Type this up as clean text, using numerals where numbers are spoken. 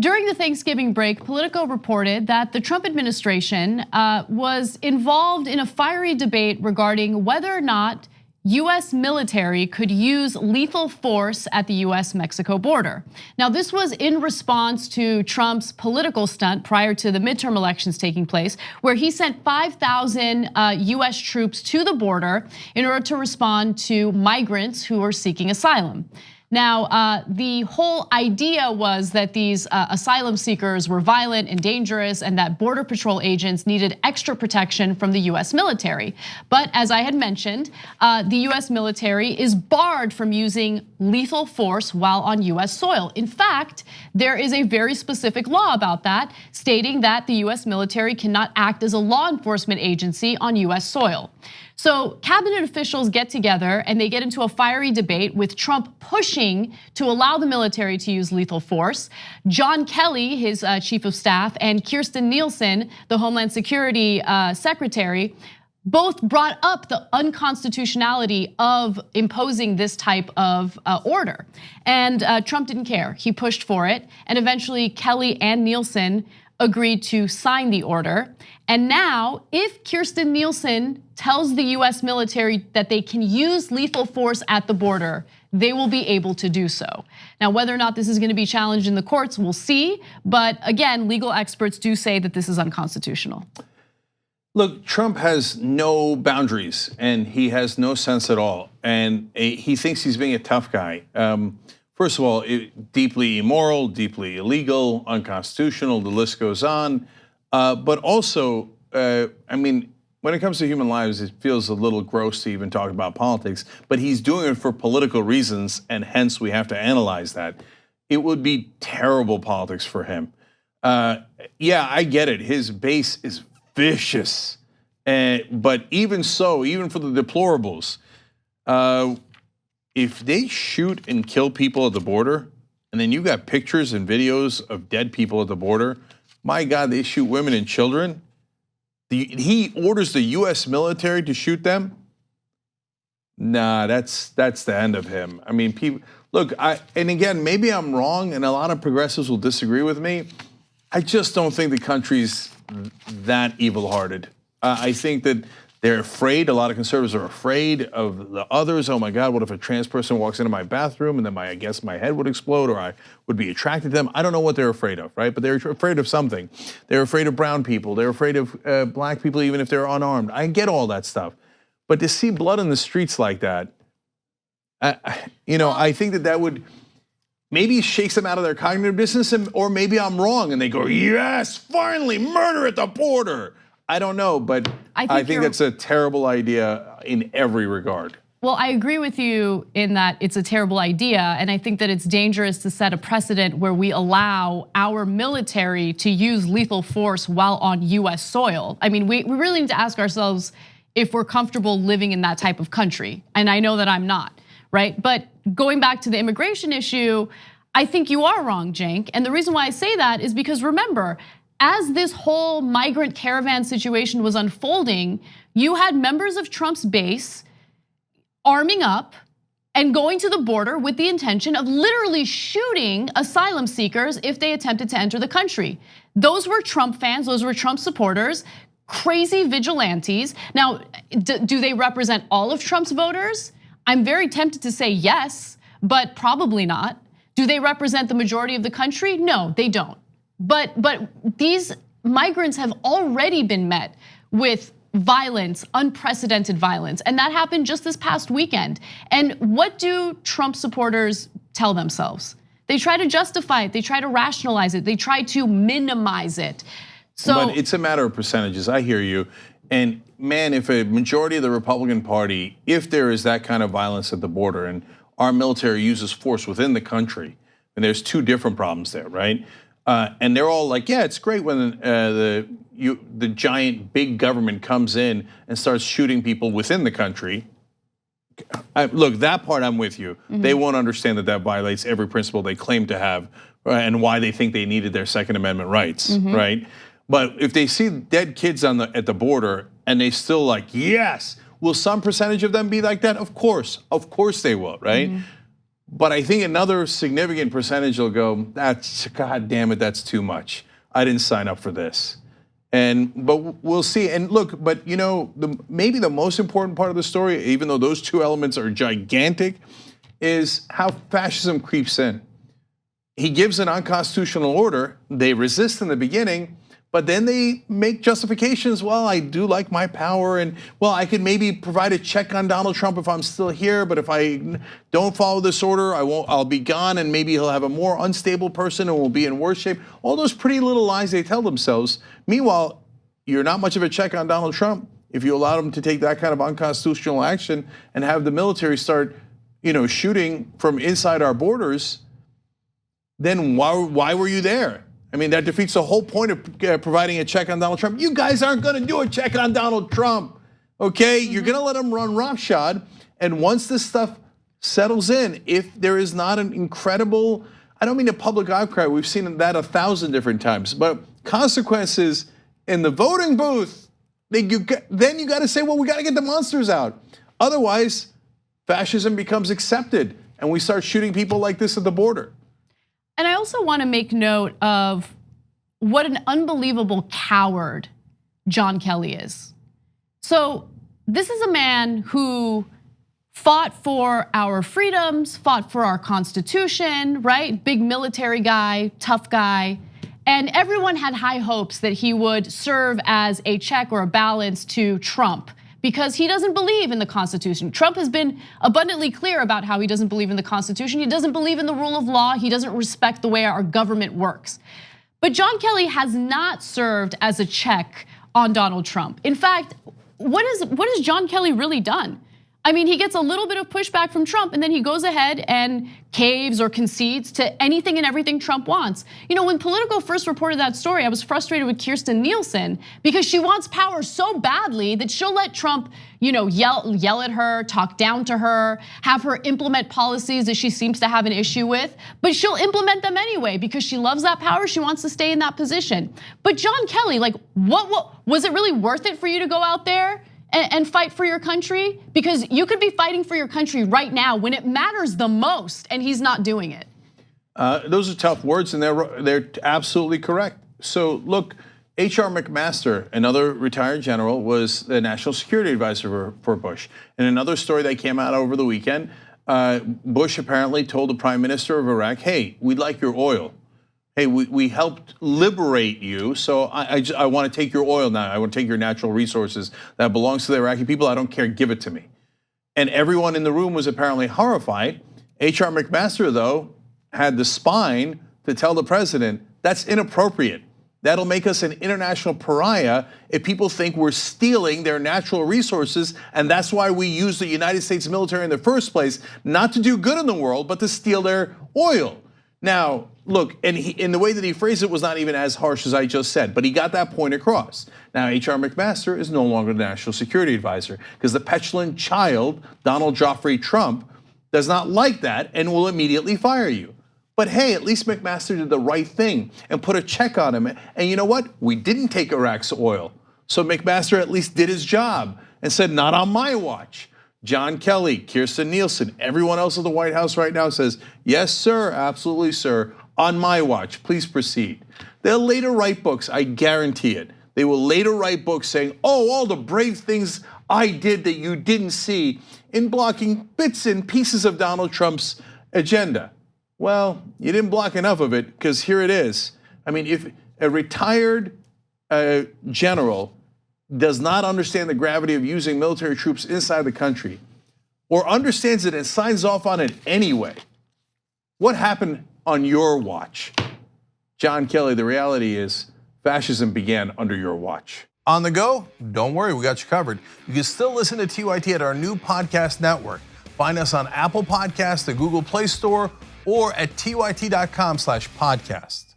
During the Thanksgiving break, Politico reported that the Trump administration was involved in a fiery debate regarding whether or not US military could use lethal force at the US-Mexico border. Now, this was in response to Trump's political stunt prior to the midterm elections taking place, where he sent 5,000 US troops to the border in order to respond to migrants who were seeking asylum. Now, the whole idea was that these asylum seekers were violent and dangerous and that Border Patrol agents needed extra protection from the US military. But as I had mentioned, the US military is barred from using lethal force while on US soil. In fact, there is a very specific law about that, stating that the US military cannot act as a law enforcement agency on US soil. So cabinet officials get together and they get into a fiery debate with Trump pushing to allow the military to use lethal force. John Kelly, his chief of staff, and Kirstjen Nielsen, the Homeland Security secretary, both brought up the unconstitutionality of imposing this type of order. And Trump didn't care, he pushed for it. And eventually Kelly and Nielsen agreed to sign the order. And now, if Kirstjen Nielsen tells the US military that they can use lethal force at the border, they will be able to do so. Now, whether or not this is going to be challenged in the courts, we'll see. But again, legal experts do say that this is unconstitutional. Look, Trump has no boundaries and he has no sense at all. And he thinks he's being a tough guy. First of all, deeply immoral, deeply illegal, unconstitutional, the list goes on. But also, I mean, when it comes to human lives, it feels a little gross to even talk about politics, but he's doing it for political reasons, and hence we have to analyze that. It would be terrible politics for him. Yeah, I get it. His base is vicious. But even so, even for the deplorables, if they shoot and kill people at the border, and then you got pictures and videos of dead people at the border, my God, they shoot women and children. He orders the US military to shoot them. Nah, that's the end of him. I mean, people, look, and again, maybe I'm wrong and a lot of progressives will disagree with me. I just don't think the country's that evil-hearted. I think that they're afraid, a lot of conservatives are afraid of the others. Oh my God, what if a trans person walks into my bathroom and then I guess my head would explode or I would be attracted to them? I don't know what they're afraid of, right? But they're afraid of something. They're afraid of brown people. They're afraid of black people, even if they're unarmed. I get all that stuff. But to see blood in the streets like that, I think that would maybe shakes them out of their cognitive dissonance, or maybe I'm wrong and they go, yes, finally, murder at the border. I don't know, but I think that's a terrible idea in every regard. Well, I agree with you in that it's a terrible idea, and I think that it's dangerous to set a precedent where we allow our military to use lethal force while on US soil. I mean, we really need to ask ourselves if we're comfortable living in that type of country, and I know that I'm not, right? But going back to the immigration issue, I think you are wrong, Cenk, and the reason why I say that is because remember, as this whole migrant caravan situation was unfolding, you had members of Trump's base arming up and going to the border with the intention of literally shooting asylum seekers if they attempted to enter the country. Those were Trump fans, those were Trump supporters, crazy vigilantes. Now, do they represent all of Trump's voters? I'm very tempted to say yes, but probably not. Do they represent the majority of the country? No, they don't. But these migrants have already been met with violence, unprecedented violence, and that happened just this past weekend. And what do Trump supporters tell themselves? They try to justify it, they try to rationalize it, they try to minimize it. So, but it's a matter of percentages, I hear you. And man, if a majority of the Republican Party, if there is that kind of violence at the border and our military uses force within the country, and there's two different problems there, right? And they're all like, yeah, it's great when the giant big government comes in and starts shooting people within the country. Look, that part I'm with you. Mm-hmm. They won't understand that violates every principle they claim to have, and why they think they needed their Second Amendment rights, mm-hmm. right? But if they see dead kids at the border and they still like, yes, will some percentage of them be like that? Of course they will, right? Mm-hmm. But I think another significant percentage will go, God damn it, that's too much. I didn't sign up for this. But we'll see. And look, but maybe the most important part of the story, even though those two elements are gigantic, is how fascism creeps in. He gives an unconstitutional order. They resist in the beginning, but then they make justifications. Well, I do like my power, and well, I could maybe provide a check on Donald Trump if I'm still here, but if I don't follow this order, I'll be gone, and maybe he'll have a more unstable person and will be in worse shape. All those pretty little lies they tell themselves. Meanwhile, you're not much of a check on Donald Trump if you allow him to take that kind of unconstitutional action and have the military start, shooting from inside our borders. Then why were you there? I mean, that defeats the whole point of providing a check on Donald Trump. You guys aren't going to do a check on Donald Trump, okay? You're going to let him run roughshod, and once this stuff settles in, if there is not an incredible, I don't mean a public outcry, we've seen that 1,000 different times, but consequences in the voting booth, then you got to say, well, we got to get the monsters out. Otherwise, fascism becomes accepted, and we start shooting people like this at the border. And I also want to make note of what an unbelievable coward John Kelly is. So this is a man who fought for our freedoms, fought for our Constitution, right? Big military guy, tough guy. And everyone had high hopes that he would serve as a check or a balance to Trump, because he doesn't believe in the Constitution. Trump has been abundantly clear about how he doesn't believe in the Constitution. He doesn't believe in the rule of law. He doesn't respect the way our government works. But John Kelly has not served as a check on Donald Trump. In fact, what has John Kelly really done? I mean, he gets a little bit of pushback from Trump, and then he goes ahead and caves or concedes to anything and everything Trump wants. When Politico first reported that story, I was frustrated with Kirstjen Nielsen because she wants power so badly that she'll let Trump, yell at her, talk down to her, have her implement policies that she seems to have an issue with, but she'll implement them anyway because she loves that power. She wants to stay in that position. But John Kelly, what was it really worth it for you to go out there and fight for your country? Because you could be fighting for your country right now when it matters the most, and he's not doing it. Those are tough words, and they're absolutely correct. So look, H.R. McMaster, another retired general, was the national security advisor for Bush. In another story that came out over the weekend, Bush apparently told the prime minister of Iraq, hey, we'd like your oil. Hey, we helped liberate you, so I want to take your oil now. I want to take your natural resources that belongs to the Iraqi people. I don't care, give it to me. And everyone in the room was apparently horrified. H.R. McMaster, though, had the spine to tell the president, that's inappropriate. That'll make us an international pariah if people think we're stealing their natural resources, and that's why we use the United States military in the first place, not to do good in the world, but to steal their oil. Now, look, and in the way that he phrased it was not even as harsh as I just said, but he got that point across. Now, H.R. McMaster is no longer the national security advisor because the petulant child, Donald Joffrey Trump, does not like that and will immediately fire you. But hey, at least McMaster did the right thing and put a check on him. And you know what? We didn't take Iraq's oil. So McMaster at least did his job and said, not on my watch. John Kelly, Kirstjen Nielsen, everyone else at the White House right now says, yes, sir, absolutely, sir, on my watch, please proceed. They'll later write books, I guarantee it. They will later write books saying, oh, all the brave things I did that you didn't see in blocking bits and pieces of Donald Trump's agenda. Well, you didn't block enough of it because here it is. I mean, if a retired general does not understand the gravity of using military troops inside the country, or understands it and signs off on it anyway, what happened on your watch? John Kelly, the reality is fascism began under your watch. On the go? Don't worry, we got you covered. You can still listen to TYT at our new podcast network. Find us on Apple Podcasts, the Google Play Store, or at tyt.com/podcast.